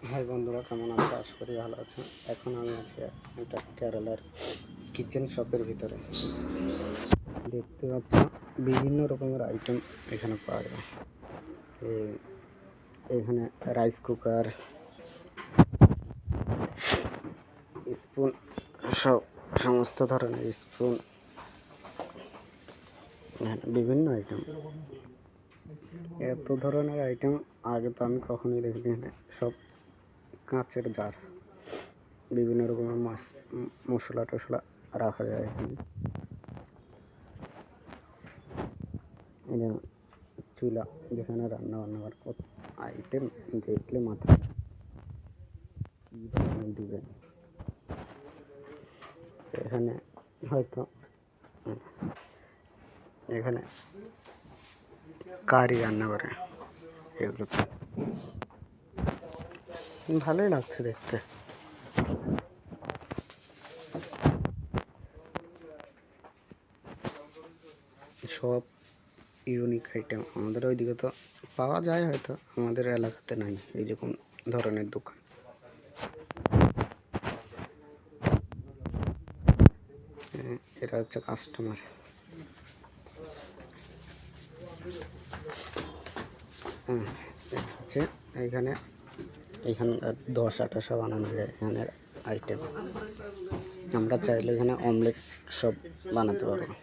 High বন্ধুরা, কেমন আছো? আশা করি ভালো আছো। এখন আমি আছি একটা কেরালার কিচেন শপের ভিতরে। দেখতে পাচ্ছ বিভিন্ন রকমের আইটেম এখানে পাওয়া যায়। এখানে রাইস কুকার, স্পুন, সমস্ত ধরনের স্পুন, বিভিন্ন আইটেম। এত ধরনের আইটেম আগে তো আমি কখনোই দেখিনি। এখানে সব কাঁচের জার, বিভিন্ন রকমের মশলা টশলা রাখা যায় এখানে। চুলা, যেখানে রান্না বান্না করার কত আইটেম, দেখলে মাথা ডিজাইন। এখানে হয়তো এখানে কারি রান্না করে, এগুলো তো ভালোই লাগছে দেখতে। সব ইউনিক আইটেম, আমাদের ওইদিকে তো পাওয়া যায়, হয়তো আমাদের এলাকাতে নাই এইরকম ধরনের দোকান। এরা হচ্ছে কাস্টমার। হচ্ছে এখানকার দশা টশা বানানো যায় এখানের আইটেম। আমরা চাইলে এখানে অমলেট সব বানাতে পারবো।